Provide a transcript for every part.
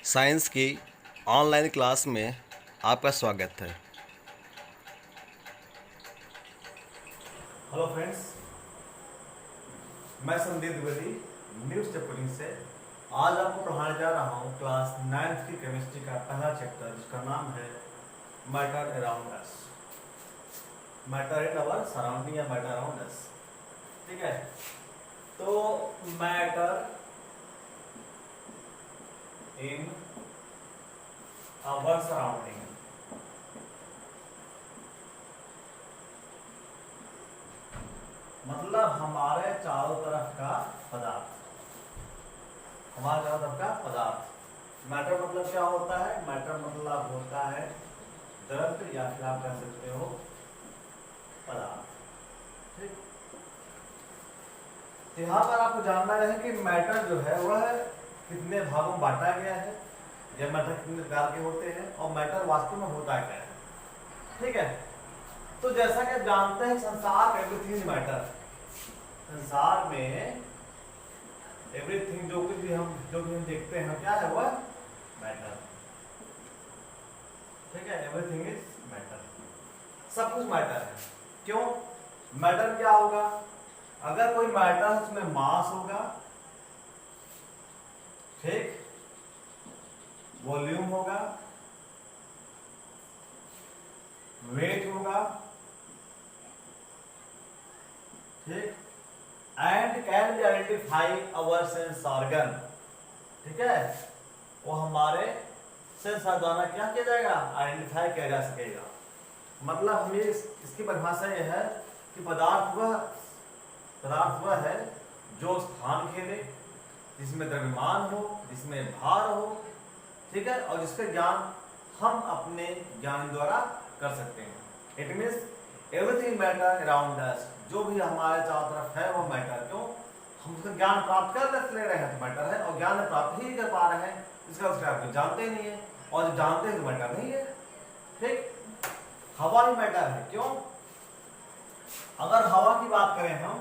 Science की online class में आपका स्वागत है। हेलो फ्रेंड्स, मैं संदीप द्विवेदी न्यूज टेक्निक से आज आपको पढ़ाने जा रहा हूँ क्लास 9th की केमिस्ट्री का पहला चैप्टर जिसका नाम है matter around us. Matter in our surrounding या मैटर अराउंड अस। ठीक है, तो मैटर इन अवर सराउंडिंग मतलब हमारे चारों तरफ का पदार्थ, हमारे चारों तरफ का पदार्थ। मैटर मतलब क्या होता है? मैटर मतलब होता है द्रव्य या फिर आप कह सकते हो पदार्थ। ठीक, तो यहाँ पर आपको जानना है कि मैटर जो है वह कितने भागों में बांटा गया है, या मैटर कितने प्रकार के होते हैं और मैटर वास्तव में होता क्या है। ठीक है, तो जैसा कि आप जानते हैं संसार में एवरीथिंग मैटर, संसार में एवरीथिंग जो भी हम देखते हैं क्या है वह मैटर। ठीक है, एवरीथिंग इज मैटर, सब कुछ मैटर है। क्यों? मैटर क्या होगा? अगर कोई मैटर है उसमें मास होगा, ठीक, वॉल्यूम होगा, वेट होगा, ठीक, and can be identify our sense organ. ठीक है, वो हमारे सेंस द्वारा क्या किया जाएगा? आइडेंटिफाई किया जा सकेगा। मतलब हमें इसकी परिभाषा यह है कि पदार्थ वह है जो स्थान खेले, जिसमें द्रव्यमान हो, जिसमें भार हो, ठीक है, और जिसका ज्ञान हम अपने ज्ञान द्वारा कर सकते हैं। It means everything matter around us, जो भी हमारे चारों तरफ है वो मैटर। क्यों? हम उसका ज्ञान प्राप्त कर ले रहे हैं तो मैटर है, और ज्ञान प्राप्त ही नहीं कर पा रहे हैं इसका उसका आप जानते ही नहीं है, और जो जानते हैं तो मैटर नहीं है। ठीक, हवा ही मैटर है। क्यों? अगर हवा की बात करें हम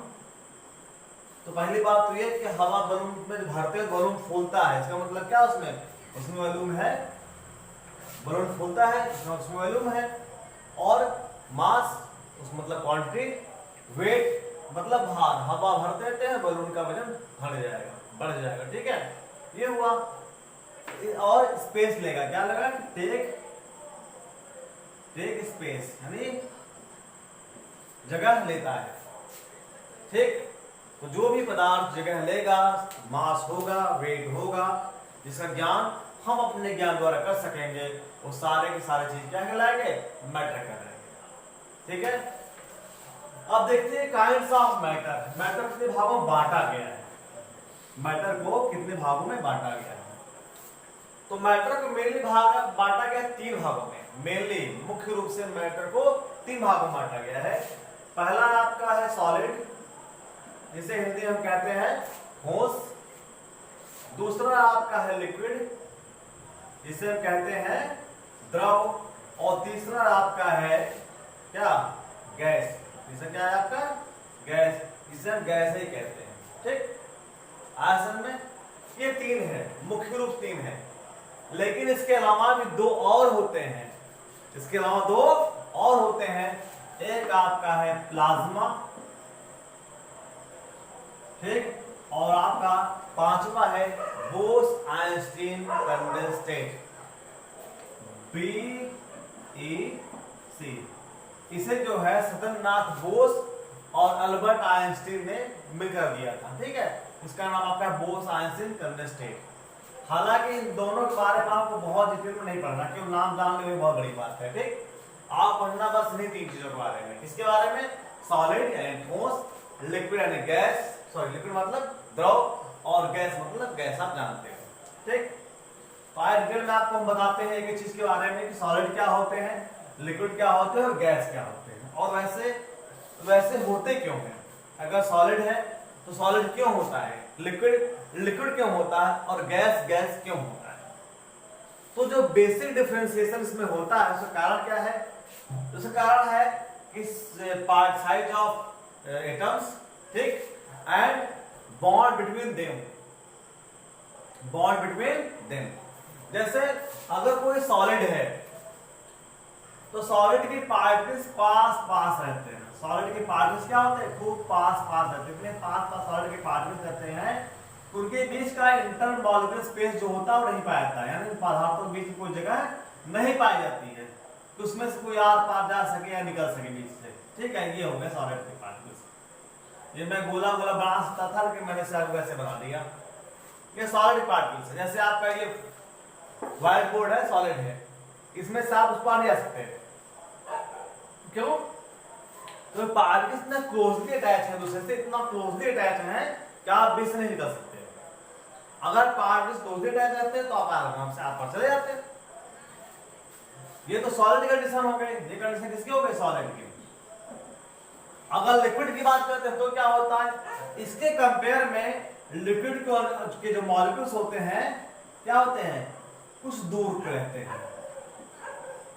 तो पहली बात तो ये कि हवा बलून में भरते बलून फूलता है, इसका मतलब क्या? उसमें वॉल्यूम है, बलून फूलता है उसमें वॉल्यूम है, और मास उस मतलब क्वांटिटी, वेट मतलब भार, हवा भर देते हैं बलून का वजन बढ़ जाएगा। ठीक है, ये हुआ। और स्पेस लेगा, क्या लगा? टेक स्पेस, यानी जगह लेता है। ठीक, तो जो भी पदार्थ जगह लेगा, मास होगा, वेट होगा, जिसका ज्ञान हम अपने ज्ञान द्वारा कर सकेंगे, वो सारे के सारे चीज क्या कहलाएंगे? मैटर कहलाएंगे। ठीक है, अब देखते हैं काइंड्स ऑफ मैटर। मैटर कितने भागों में बांटा गया है? मैटर को कितने भागों में बांटा गया है? तो मैटर को मेनली बांटा गया तीन भागों में। मेनली मुख्य रूप से मैटर को तीन भागों में बांटा गया है। पहला आपका है सॉलिड, जिसे हिंदी में हम कहते हैं ठोस। दूसरा आपका है लिक्विड, जिसे हम कहते हैं द्रव। और तीसरा आपका है क्या? गैस। जिसे क्या है आपका? गैस, जिसे हम गैस ही कहते हैं। ठीक, असल में ये तीन है, मुख्य रूप तीन है, लेकिन इसके अलावा भी दो और होते हैं। इसके अलावा दो और होते हैं। एक आपका है प्लाज्मा, ठीक, और आपका पांचवा है बोस-आइंस्टीन कंडेंसेट, BEC। इसे जो है सत्येंद्रनाथ बोस और अल्बर्ट आइंस्टीन ने मिलकर दिया था। ठीक है, इसका नाम आपका है बोस-आइंस्टीन कंडेंसेट। हालांकि इन दोनों के बारे में आपको बहुत डिटेल में नहीं पढ़ना, क्योंकि नाम जानने में बहुत बड़ी बात है। ठीक, आप पढ़ना बस इन्हीं तीन चीजों के बारे में। किसके बारे में? सॉलिड यानी ठोस, लिक्विड यानी गैस, सॉरी लिक्विड मतलब द्रव, और गैस मतलब गैस, आप जानते हो। ठीक, डिटेल में आपको हम बताते हैं एक चीज के बारे में कि सॉलिड क्या होते हैं, लिक्विड क्या होते हैं और गैस क्या होते हैं, और वैसे होते क्यों हैं। अगर सॉलिड है तो सॉलिड क्यों होता है, लिक्विड क्यों होता है, और गैस क्यों होता है। तो जो बेसिक डिफरेंशिएशन इसमें होता है उसका कारण क्या है? उसका कारण है कि पार्ट साइज ऑफ एटम्स, ठीक, एंड बॉन्ड बिटवीन देम, जैसे अगर कोई सॉलिड है तो सॉलिड के पार्टिकल्स पास पास रहते हैं। सॉलिड के पार्टिकल्स क्या होते हैं? खूब पास पास रहते हैं। इतने पास पास सॉलिड के पार्टिकल्स रहते हैं, उनके बीच का इंटर मॉलिक्यूलर स्पेस जो होता है वो नहीं पाया जाता है, यानी पदार्थों के बीच में कोई जगह नहीं पाई जाती है तो उसमें से कोई आर पार जा सके या निकल सके बीच से। ठीक है, ये हो गया सॉलिड के पार्टिकल्स। ये मैं गोला गोला बना सकता था लेकिन मैंने इसे आपको वैसे बना दिया। ये सॉलिड पार्टिकल्स है। जैसे आपका ये व्हाइट बोर्ड है, सॉलिड है, इसमें से आप उस पार नहीं आ सकते। क्यों? तो पार्टिकल्स इतना क्लोजली अटैच है दूसरे से, इतना क्लोजली अटैच है कि आप बीच से नहीं निकल सकते। अगर पार्टिकल्स क्लोजली अटैच रहते हैं तो आप आराम से आप पर चले जाते हैं। ये तो सॉलिड कंडीशन हो गई। ये कंडीशन किसकी हो गई? सॉलिड की। अगर लिक्विड की बात करते हैं तो क्या होता है? इसके कंपेयर में लिक्विड के जो मॉलिक्यूल्स होते हैं क्या होते हैं? कुछ दूर रहते हैं।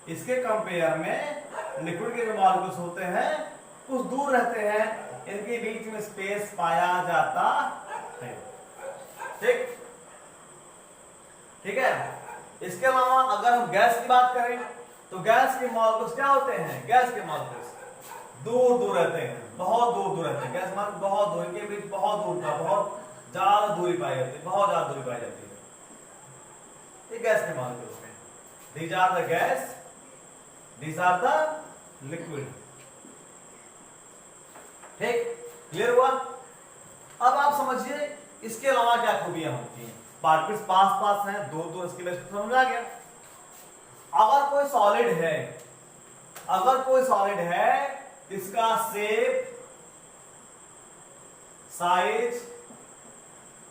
इसके कंपेयर में लिक्विड के जो मॉलिक्यूल्स होते हैं कुछ दूर रहते हैं, इनके बीच में स्पेस पाया जाता है। ठीक ठीक है। इसके अलावा अगर हम गैस की बात करें तो गैस के मॉलिक्यूल्स क्या होते हैं? गैस के मॉलिक्यूल्स दूर दूर रहते हैं, बहुत दूर दूर रहते हैं। गैस मतलब बहुत दूर, इनके बीच बहुत दूर का बहुत ज्यादा दूरी पाई जाती है, बहुत ज्यादा दूरी पाई जाती है। ये गैस के मॉलिक्यूल्स हैं। These are the gas, these are the liquid। ठीक, क्लियर हुआ? अब आप समझिए इसके अलावा क्या खूबियां होती हैं। पार्टिकल्स पास पास हैं, दूर दूर, इसके लिए समझ आ गया। अगर कोई सॉलिड है, अगर कोई सॉलिड है, इसका शेप, साइज,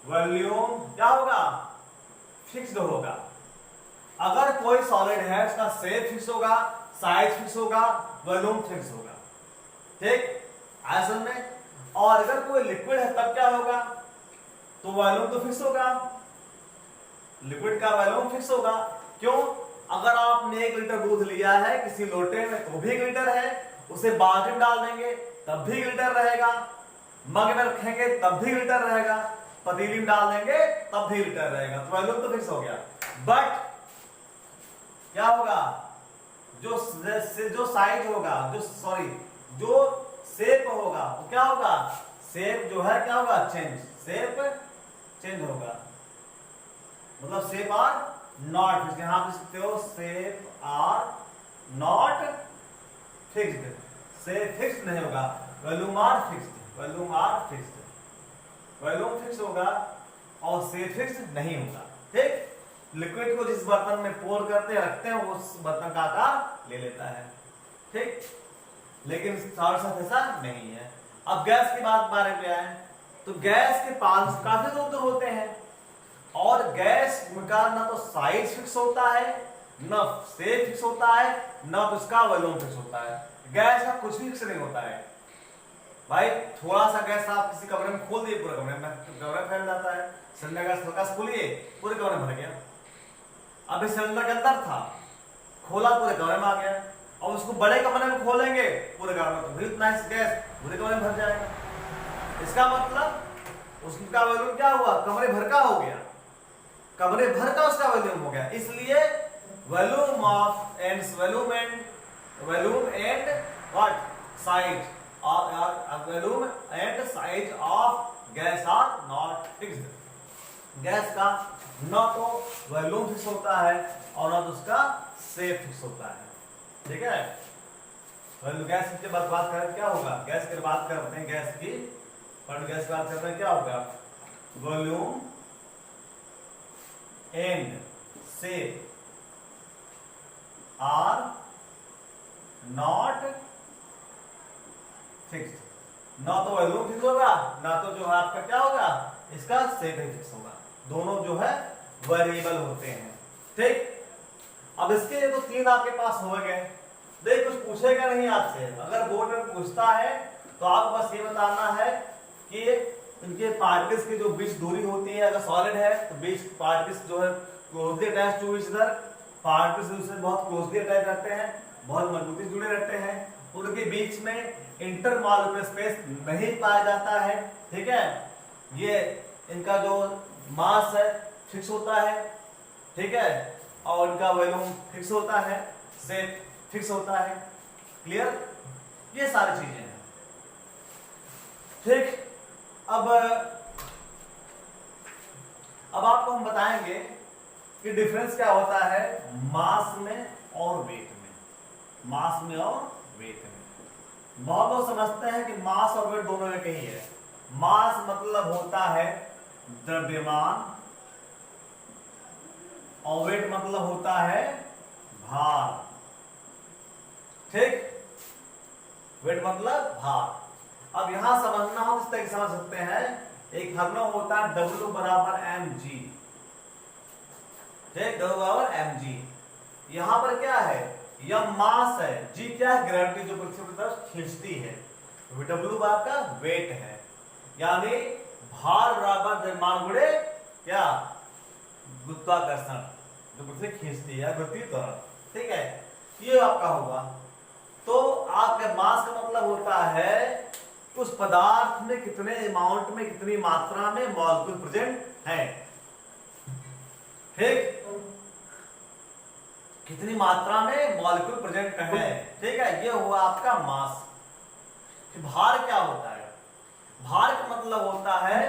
वॉल्यूम क्या होगा? फिक्स्ड होगा। अगर कोई सॉलिड है उसका शेप फिक्स होगा, साइज फिक्स होगा, वॉल्यूम फिक्स होगा। ठीक, ऐसा में। और अगर कोई लिक्विड है तब क्या होगा? तो वॉल्यूम तो फिक्स होगा, लिक्विड का वॉल्यूम फिक्स होगा। क्यों? अगर आपने 1 लीटर दूध लिया है किसी लोटे में तो भी 1 लीटर है, उसे बाल्टी में डाल देंगे तब भी 1 लीटर रहेगा, मग में रखेंगे तब भी 1 लीटर रहेगा, पतीली में डाल देंगे तब भी 1 लीटर रहेगा, तो वॉल्यूम तो फिक्स हो गया। बट क्या होगा? जो साइज होगा, जो शेप होगा वो क्या होगा? शेप जो है क्या होगा? चेंज, शेप चेंज होगा। मतलब शेप आर नॉट फिक्स्ड। यहां पे सकते हो shape are not fixed, shape fixed नहीं होगा, volume are fixed, volume are fixed. Volume fix होगा और शेप फिक्स्ड नहीं होगा। ठीक, लिक्विड को जिस बर्तन में पोर करते हैं रखते हैं उस बर्तन का आकार ले लेता है। ठीक, लेकिन साथ साथ ऐसा नहीं है। अब गैस की बात बारे में आए तो गैस के पास काफी दूर दूर होते हैं और गैस का ना तो साइज फिक्स होता है, ना शेप फिक्स होता है, ना तो उसका वॉल्यूम फिक्स होता है। गैस का कुछ भी फिक्स नहीं होता है भाई। थोड़ा सा गैस आप किसी कमरे में खोल दिए, पूरे कमरे फैल जाता है। सिलेंडर गैस हल्का सा खोलिए, पूरे कमरे में भर गया। अब इस सिलेंडर के अंदर था, खोला पूरे कमरे में आ गया, और उसको बड़े कमरे में खोलेंगे पूरे कमरे में तो भी उतना ही गैस पूरे कमरे में भर जाएगा। इसका मतलब उसका वॉल्यूम क्या हुआ? कमरे भर का हो गया, कमरे भर का उसका वॉल्यूम हो गया। इसलिए volume of and volume and what size volume and size of gas are not fixed. Gas का न तो वॉल्यूम फिक्स होता है और न तो उसका शेप फिक्स होता है। ठीक है, गैस की बात करें क्या होगा? गैस की बात करते हैं, गैस की बात करते हैं क्या होगा? Volume and shape are not fixed. ना तो वॉल्यूम फिक्स होगा, ना तो जो है आपका क्या होगा? इसका शेप ही फिक्स होगा। दोनों जो है वेरिएबल होते हैं। ठीक, अब इसके तो 3 आपके पास हो गए। देख, कुछ पूछेगा नहीं आपसे। अगर बोर्ड में पूछता है तो आपको बस ये बताना है कि इनके पार्टिकल्स की जो बीच दूरी होती है, अगर सॉलिड है तो बीच पार्टिकल्स जो है closely attached to each other, particles दूसरे बहुत क्लोजली अटैच रहते हैं, बहुत मजबूती जुड़े रहते हैं, उनके बीच में इंटरमॉलिक्यूलर स्पेस नहीं पाया जाता है। ठीक है, ये इनका जो मास है फिक्स होता है ठीक है, और उनका वॉल्यूम फिक्स होता है, शेप फिक्स होता है। क्लियर, ये सारी चीजें हैं। ठीक, अब आपको हम बताएंगे कि डिफरेंस क्या होता है मास में और वेट में। मास में और वेट में बहुत लोग समझते हैं कि मास और वेट दोनों एक ही है। मास मतलब होता है द्रव्यमान और वेट मतलब होता है भार। ठीक, वेट मतलब भार। अब यहां समझना हम इस तरह समझ सकते हैं, एक फॉर्मूला होता है W बराबर mg। ठीक, W बराबर mg। यहां पर क्या है, यह मास है, g क्या है, ग्रेविटी जो पृथ्वी की तरफ खींचती है। W आपका वेट है, यानी भार बराबर द्रव्यमान गुणे क्या, गुरुत्वाकर्षण जो पृथ्वी खींचती है गुरुत्वीय त्वरण। ठीक है, ये आपका होगा। तो आपके मास का मतलब होता है उस पदार्थ में कितने अमाउंट में, कितनी मात्रा में मॉलिक्यूल प्रेजेंट है। ठीक, कितनी मात्रा में मॉलिक्यूल प्रेजेंट है। ठीक है, ये हुआ आपका मास। भार क्या होता है, भार का मतलब होता है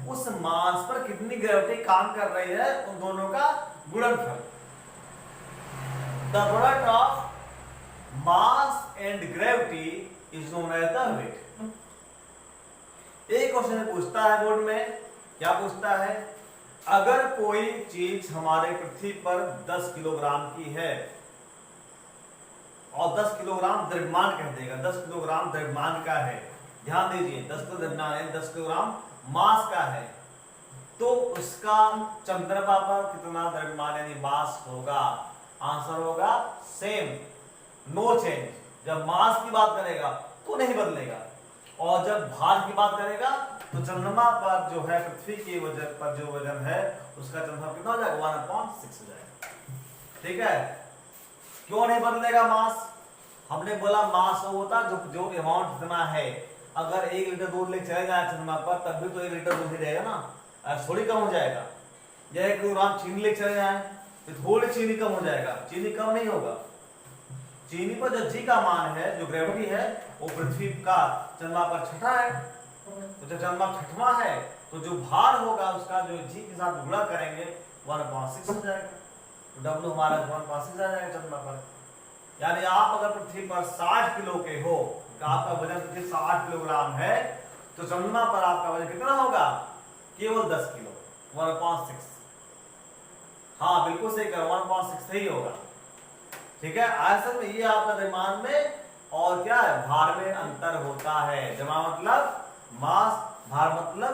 उस मास पर कितनी ग्रेविटी काम कर रही है, उन दोनों का गुणनफल। The product of mass and gravity is known as the weight. एक क्वेश्चन पूछता है बोर्ड में, क्या पूछता है, अगर कोई चीज हमारे पृथ्वी पर 10 किलोग्राम की है और 10 किलोग्राम द्रव्यमान कह देगा, 10 किलोग्राम द्रव्यमान का है, ध्यान दीजिए 10 किलो द्रव्यमान है, 10 किलोग्राम मास का है, तो उसका चंद्रमा पर कितना द्रव्यमान यानी मास होगा। आंसर होगा सेम, नो चेंज। जब मास की बात करेगा तो नहीं बदलेगा, और जब भार की बात करेगा तो चंद्रमा पर जो है पृथ्वी के वजन पर जो वजन है उसका चंद्रमा कितना हो जाएगा, 1/6 हो जाएगा। ठीक है, क्यों नहीं बदलेगा मास, हमने बोला मास वो होता जो अमाउंट इतना है। अगर 1 लीटर दूध लेके चले जाए चंद्रमा पर तब भी तो 1 लीटर दूध ही रहेगा ना, थोड़ी कम हो जाएगा। या 1 किलोग्राम चीनी लेके चले जाए तो थोड़ी चीनी कम हो जाएगा, चीनी कम नहीं होगा। चीनी पर जो जी का मान है, जो ग्रेविटी है, वो पृथ्वी का चंद्रमा पर छठा है, तो जब चंद्रमा छठवां है तो जो भार होगा उसका जो जी के साथ गुणा करेंगे 1/6 हो जाएगा, तो W हमारा 1/6 आ जाएगा चंद्रमा पर। यानी आप अगर पृथ्वी पर 60 किलो के हो, तो आपका वजन पृथ्वी 60 किलोग्राम है, तो चंद्रमा पर आपका वजन कितना होगा, केवल 10 किलो, 1/6। हाँ बिल्कुल सही कर, 1/6 ही होगा। ठीक है, आयतन में ये आपका द्रव्यमान में और क्या है, भार में अंतर होता है। जमा मतलब मास, भार मतलब